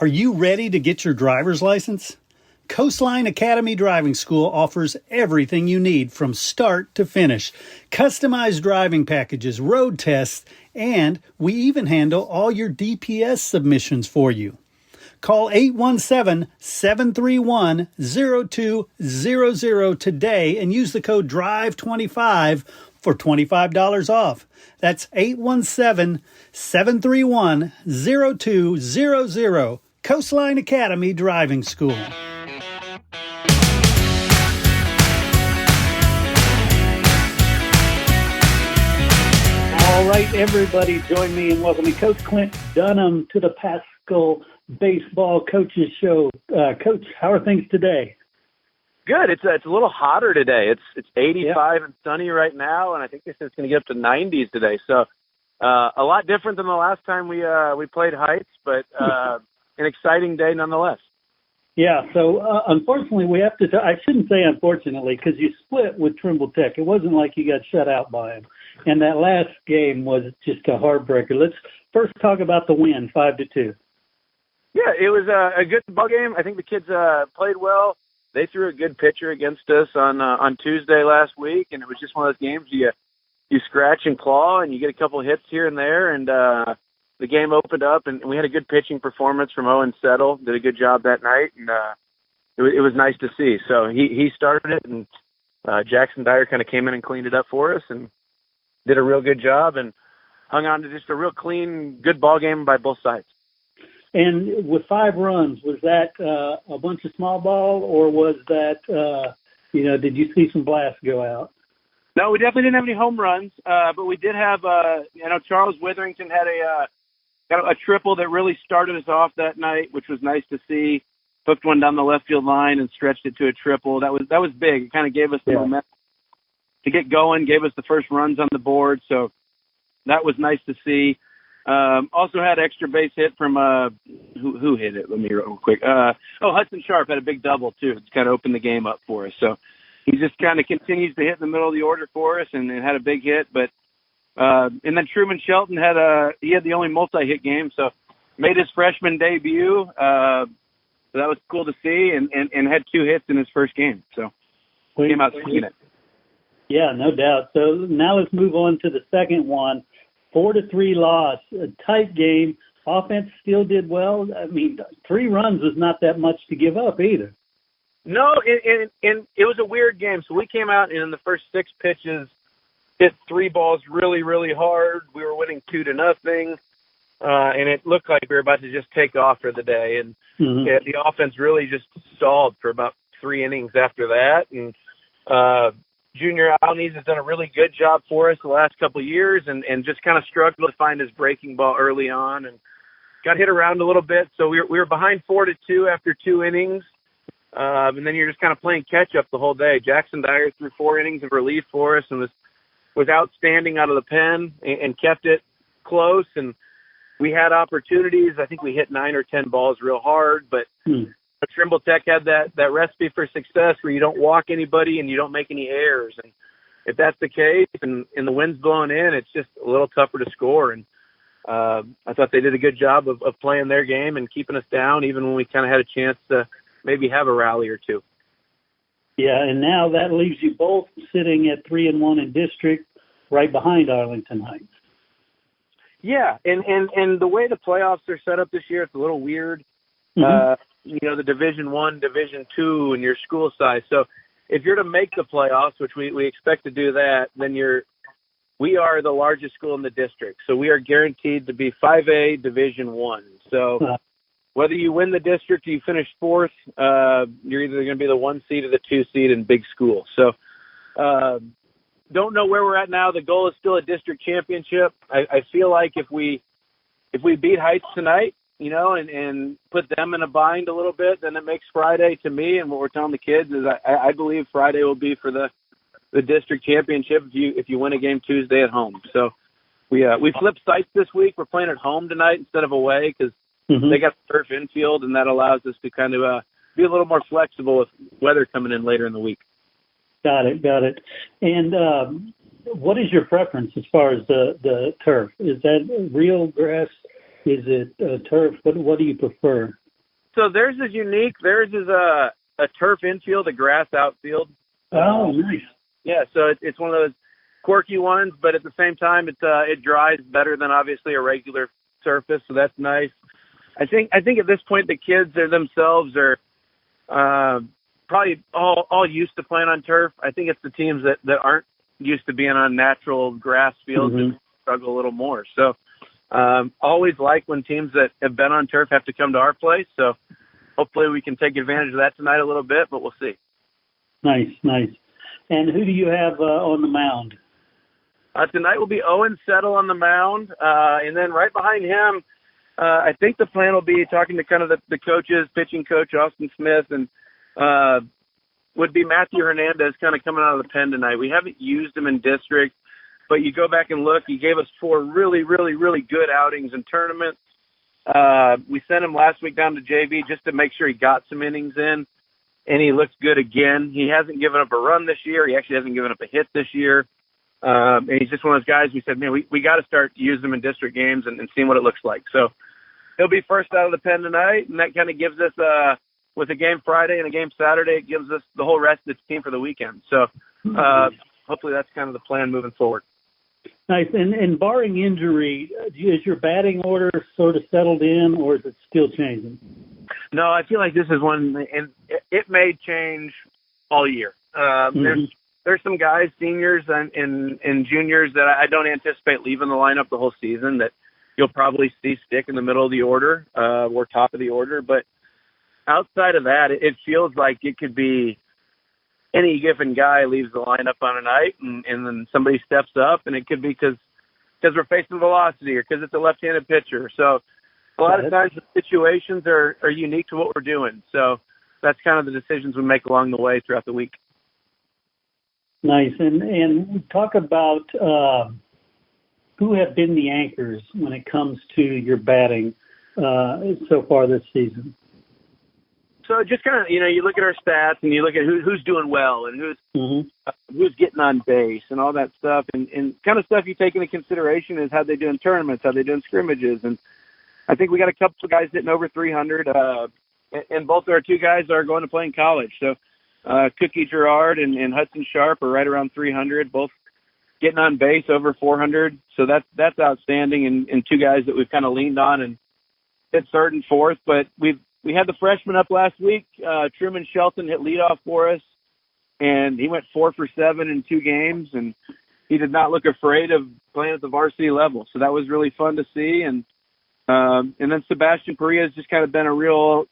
Are you ready to get your driver's license? Coastline Academy Driving School offers everything you need from start to finish. Customized driving packages, road tests, and we even handle all your DPS submissions for you. Call 817-731-0200 today and use the code DRIVE25 for $25 off. That's 817-731-0200. Coastline Academy Driving School. All right, everybody, join me in welcoming Coach Clint Dunham to the Pascal Baseball Coaches Show. Coach, how are things today? Good. It's a little hotter today. It's 85 and sunny right now, and I think they said it's going to get up to 90s today. So a lot different than the last time we played Heights, but an exciting day nonetheless. Yeah, so unfortunately we have to – I shouldn't say unfortunately because you split with Trimble Tech. It wasn't like you got shut out by them. And that last game was just a heartbreaker. Let's first talk about the win, 5-2. Yeah, it was a good ball game. I think the kids played well. They threw a good pitcher against us on Tuesday last week, and it was just one of those games you scratch and claw, and you get a couple hits here and there, and the game opened up, and we had a good pitching performance from Owen Settle. Did a good job that night, and it was nice to see. So he started it, and Jackson Dyer kind of came in and cleaned it up for us and did a real good job and hung on to just a real clean, good ball game by both sides. And with 5 runs, was that a bunch of small ball, or was that, did you see some blasts go out? No, we definitely didn't have any home runs, but we did have, Charles Witherington had got a triple that really started us off that night, which was nice to see. Hooked one down the left field line and stretched it to a triple. That was big. It kind of gave us the momentum to get going, gave us the first runs on the board, so that was nice to see. Also had extra base hit from who hit it? Let me real quick. Hudson Sharp had a big double too. It's kind of opened the game up for us. So he just kind of continues to hit in the middle of the order for us, and had a big hit. But and then Truman Shelton had the only multi-hit game, so made his freshman debut. So that was cool to see, and had 2 hits in his first game. So came out swinging it. Yeah, no doubt. So now let's move on to the second one. 4-3 loss, a tight game. Offense still did well. I mean, 3 runs was not that much to give up either. No, and it was a weird game. So we came out and in the first 6 pitches, hit 3 balls really, really hard. We were winning 2-0, and it looked like we were about to just take off for the day. And the offense really just stalled for about 3 innings after that. And Junior Alniz has done a really good job for us the last couple of years and just kind of struggled to find his breaking ball early on and got hit around a little bit. So we were behind 4-2 after 2 innings. And then you're just kind of playing catch up the whole day. Jackson Dyer threw 4 innings of relief for us and was outstanding out of the pen and kept it close. And we had opportunities. I think we hit 9 or 10 balls real hard, but Trimble Tech had that recipe for success where you don't walk anybody and you don't make any errors. And if that's the case and the wind's blowing in, it's just a little tougher to score. And I thought they did a good job of playing their game and keeping us down even when we kind of had a chance to maybe have a rally or 2. Yeah, and now that leaves you both sitting at 3-1 in district right behind Arlington Heights. Yeah, and the way the playoffs are set up this year, it's a little weird. The Division I, Division II, and your school size. So if you're to make the playoffs, which we expect to do that, then we are the largest school in the district. So we are guaranteed to be 5A Division I. So whether you win the district or you finish 4th, you're either going to be the 1 seed or the 2 seed in big school. So don't know where we're at now. The goal is still a district championship. I feel like if we beat Heights tonight, and put them in a bind a little bit, then it makes Friday, to me, and what we're telling the kids is I believe Friday will be for the district championship if you win a game Tuesday at home. So we flipped sites this week. We're playing at home tonight instead of away because they got the turf infield, and that allows us to kind of be a little more flexible with weather coming in later in the week. Got it. And what is your preference as far as the turf? Is that real grass? Is it turf? What do you prefer? So theirs is unique. Theirs is a turf infield, a grass outfield. Oh, nice. Yeah, so it's one of those quirky ones, but at the same time, it dries better than obviously a regular surface, so that's nice. I think at this point the kids themselves are probably all used to playing on turf. I think it's the teams that aren't used to being on natural grass fields that struggle a little more. So always like when teams that have been on turf have to come to our place. So hopefully we can take advantage of that tonight a little bit, but we'll see. Nice. And who do you have on the mound? Tonight will be Owen Settle on the mound, and then right behind him, I think the plan will be talking to kind of the coaches, pitching coach Austin Smith, and would be Matthew Hernandez kind of coming out of the pen tonight. We haven't used him in district, but you go back and look, he gave us 4 really, really, really good outings in tournaments. We sent him last week down to JV just to make sure he got some innings in, and he looks good again. He hasn't given up a run this year. He actually hasn't given up a hit this year. And he's just one of those guys we said, man, we got to start using him in district games and seeing what it looks like. So he'll be first out of the pen tonight, and that kind of gives us, with a game Friday and a game Saturday, it gives us the whole rest of the team for the weekend. So hopefully that's kind of the plan moving forward. Nice. And barring injury, is your batting order sort of settled in, or is it still changing? No, I feel like this is one, and it may change all year. There's some guys, seniors and juniors, that I don't anticipate leaving the lineup the whole season that you'll probably see stick in the middle of the order or top of the order. But outside of that, it feels like it could be any given guy leaves the lineup on a night and then somebody steps up, and it could be because we're facing velocity or because it's a left-handed pitcher. So a lot of times the situations are unique to what we're doing. So that's kind of the decisions we make along the way throughout the week. Nice. And talk about who have been the anchors when it comes to your batting so far this season. So just kind of, you look at our stats and you look at who's doing well and who's getting on base and all that stuff. And kind of stuff you take into consideration is how they do in tournaments, how they do in scrimmages. And I think we got a couple of guys hitting over 300, and both our 2 guys are going to play in college. So Cookie Gerard and Hudson Sharp are right around 300, both getting on base over 400. So that's outstanding, and 2 guys that we've kind of leaned on and hit 3rd and 4th. But we had the freshman up last week. Truman Shelton hit leadoff for us, and he went 4 for 7 in 2 games, and he did not look afraid of playing at the varsity level. So that was really fun to see. And then Sebastian Perea has just kind of been a real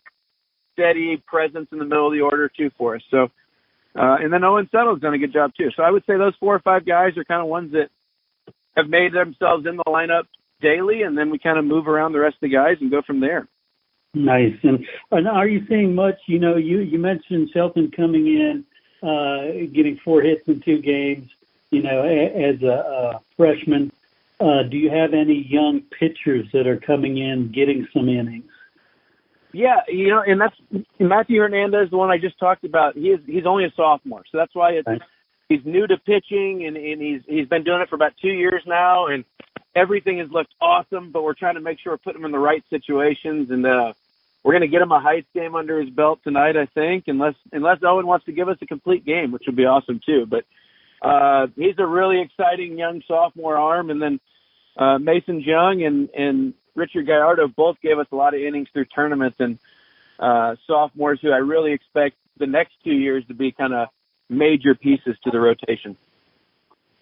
steady presence in the middle of the order too for us. So, and then Owen Settle's done a good job too. So I would say those 4 or 5 guys are kind of ones that have made themselves in the lineup daily, and then we kind of move around the rest of the guys and go from there. Nice. And are you seeing much? You mentioned Shelton coming in, getting 4 hits in 2 games. As a freshman, do you have any young pitchers that are coming in getting some innings? Yeah, and that's Matthew Hernandez, the one I just talked about. He's only a sophomore, so that's why he's new to pitching, and he's been doing it for about 2 years now, and everything has looked awesome. But we're trying to make sure we're putting him in the right situations, and we're going to get him a Heights game under his belt tonight, I think, unless Owen wants to give us a complete game, which would be awesome too. But he's a really exciting young sophomore arm, and then Mason Jung and Richard Gallardo both gave us a lot of innings through tournaments, and sophomores who I really expect the next 2 years to be kind of major pieces to the rotation.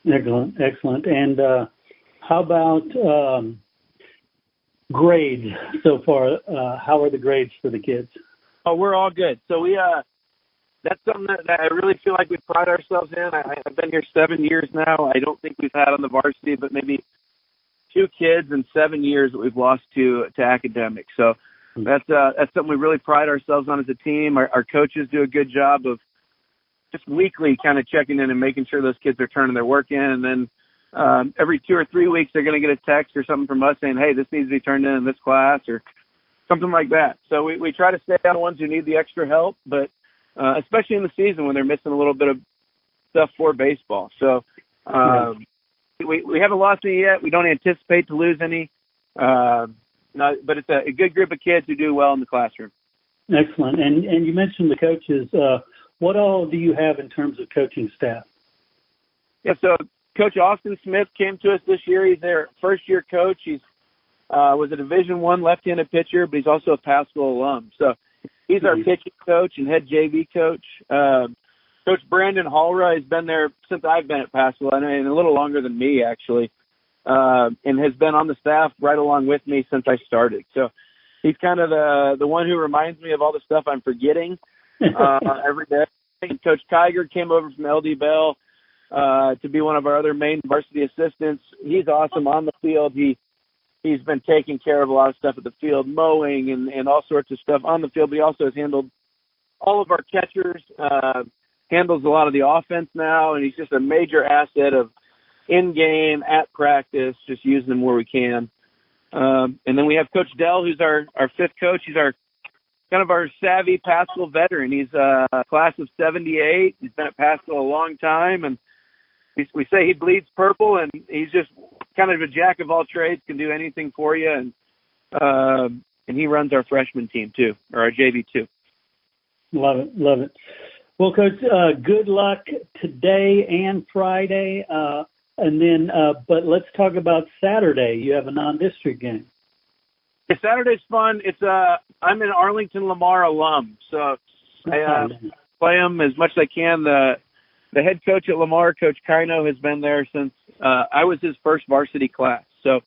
Excellent. And how about grades so far? How are the grades for the kids? Oh, we're all good. So that's something that I really feel like we pride ourselves in. I've been here 7 years now. I don't think we've had on the varsity, but maybe 2 kids in 7 years that we've lost to academics. So that's something we really pride ourselves on as a team. Our coaches do a good job of just weekly kind of checking in and making sure those kids are turning their work in. And then every 2 or 3 weeks, they're going to get a text or something from us saying, hey, this needs to be turned in this class or something like that. So we try to stay on the ones who need the extra help, but especially in the season when they're missing a little bit of stuff for baseball. So we haven't lost any yet. We don't anticipate to lose any. But it's a good group of kids who do well in the classroom. Excellent. And you mentioned the coaches. What all do you have in terms of coaching staff? Yeah, so Coach Austin Smith came to us this year. He's their first-year coach. He's was a Division I left-handed pitcher, but he's also a Paschal alum. So he's our pitching coach and head JV coach. Coach Brandon Hallra has been there since I've been at Paschal, and a little longer than me, actually, and has been on the staff right along with me since I started. So he's kind of the one who reminds me of all the stuff I'm forgetting every day. Coach Kiger came over from LD Bell to be one of our other main varsity assistants. He's awesome on the field. He's been taking care of a lot of stuff at the field, mowing and all sorts of stuff on the field, but he also has handled all of our catchers, handles a lot of the offense now, and he's just a major asset of in-game, at practice, just using him where we can. And then we have Coach Doelle, who's our fifth coach. He's our kind of our savvy Paschal veteran. He's a class of 78. He's been at Paschal a long time, and we say he bleeds purple, and he's just kind of a jack of all trades, can do anything for you, and he runs our freshman team too, or our JV too. Love it. Well, Coach, good luck today and Friday, and then. But let's talk about Saturday. You have a non-district game. Yeah, Saturday's fun. It's I'm an Arlington Lamar alum, so I play them as much as I can. The head coach at Lamar, Coach Kino, has been there since I was his first varsity class. So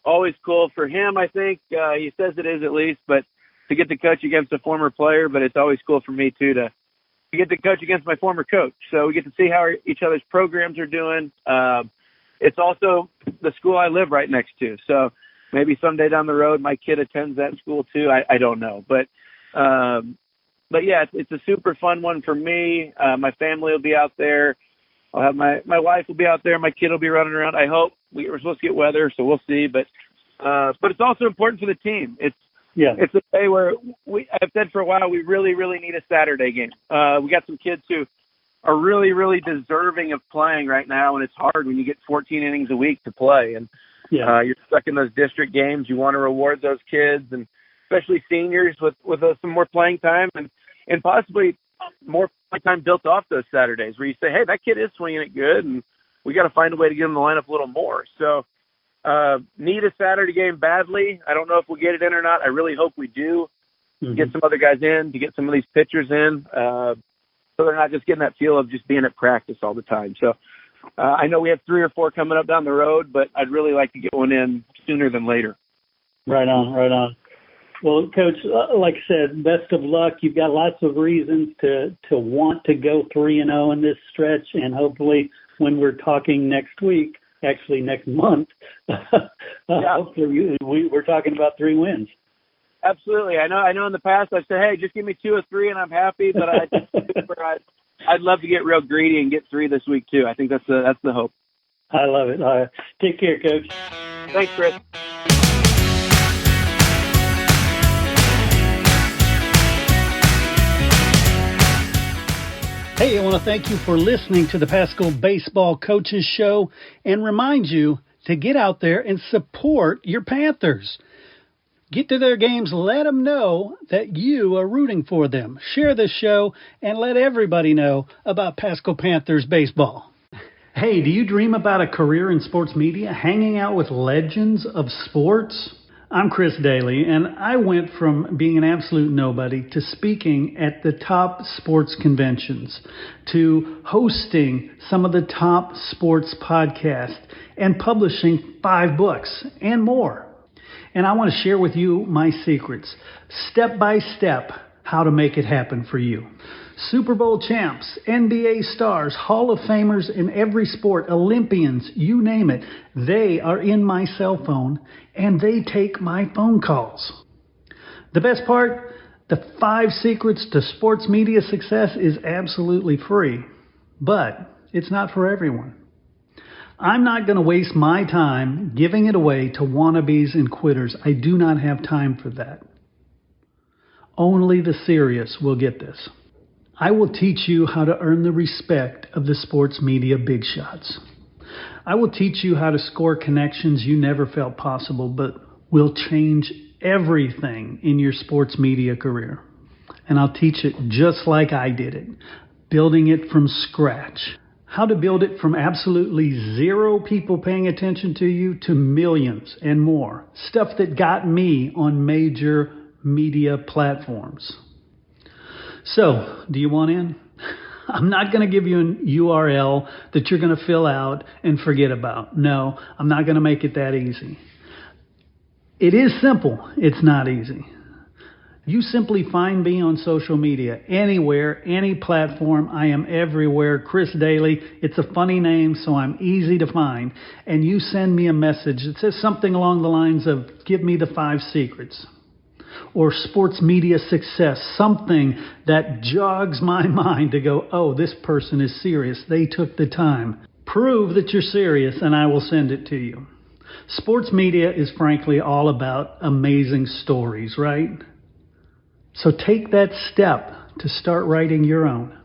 always cool for him, I think. He says it is at least, but to get to coach against a former player, but it's always cool for me, too, to get to coach against my former coach. So we get to see how each other's programs are doing. It's also the school I live right next to. So maybe someday down the road my kid attends that school, too. I don't know. But yeah, it's a super fun one for me. My family will be out there. I'll have my wife will be out there. My kid will be running around. I hope. We're supposed to get weather, so we'll see. But it's also important for the team. It's a day where I've said for a while we really, really need a Saturday game. We got some kids who are really, really deserving of playing right now, and it's hard when you get 14 innings a week to play. And you're stuck in those district games. You want to reward those kids, and especially seniors with some more playing time and possibly more playing time built off those Saturdays where you say, hey, that kid is swinging it good, and we got to find a way to get him in the lineup a little more. So need a Saturday game badly. I don't know if we'll get it in or not. I really hope we do. Get some other guys in, to get some of these pitchers in, so they're not just getting that feel of just being at practice all the time. So I know we have 3 or 4 coming up down the road, but I'd really like to get one in sooner than later. Right on. Well, Coach, like I said, best of luck. You've got lots of reasons to want to go 3-0 in this stretch, and hopefully when we're talking next week, actually next month, hopefully we're talking about 3 wins. Absolutely. I know in the past I've said, hey, just give me 2 or 3 and I'm happy, but I'd love to get real greedy and get 3 this week too. I think that's the hope. I love it. Take care, Coach. Thanks, Chris. Hey, I want to thank you for listening to the Pascal Baseball Coaches Show and remind you to get out there and support your Panthers. Get to their games, let them know that you are rooting for them. Share this show and let everybody know about Pascal Panthers baseball. Hey, do you dream about a career in sports media, hanging out with legends of sports? I'm Chris Doelle, and I went from being an absolute nobody to speaking at the top sports conventions, to hosting some of the top sports podcasts, and publishing 5 books and more. And I want to share with you my secrets, step by step, how to make it happen for you. Super Bowl champs, NBA stars, Hall of Famers in every sport, Olympians, you name it. They are in my cell phone and they take my phone calls. The best part, the 5 secrets to sports media success is absolutely free, but it's not for everyone. I'm not going to waste my time giving it away to wannabes and quitters. I do not have time for that. Only the serious will get this. I will teach you how to earn the respect of the sports media big shots. I will teach you how to score connections you never felt possible, but will change everything in your sports media career. And I'll teach it just like I did it, building it from scratch. How to build it from absolutely zero people paying attention to you to millions and more. Stuff that got me on major media platforms. So, do you want in? I'm not going to give you an URL that you're going to fill out and forget about. No, I'm not going to make it that easy. It is simple. It's not easy. You simply find me on social media, anywhere, any platform. I am everywhere. Chris Doelle. It's a funny name, so I'm easy to find. And you send me a message that says something along the lines of, give me the 5 secrets. Or sports media success, something that jogs my mind to go, oh, this person is serious. They took the time. Prove that you're serious, and I will send it to you. Sports media is frankly all about amazing stories, right? So take that step to start writing your own.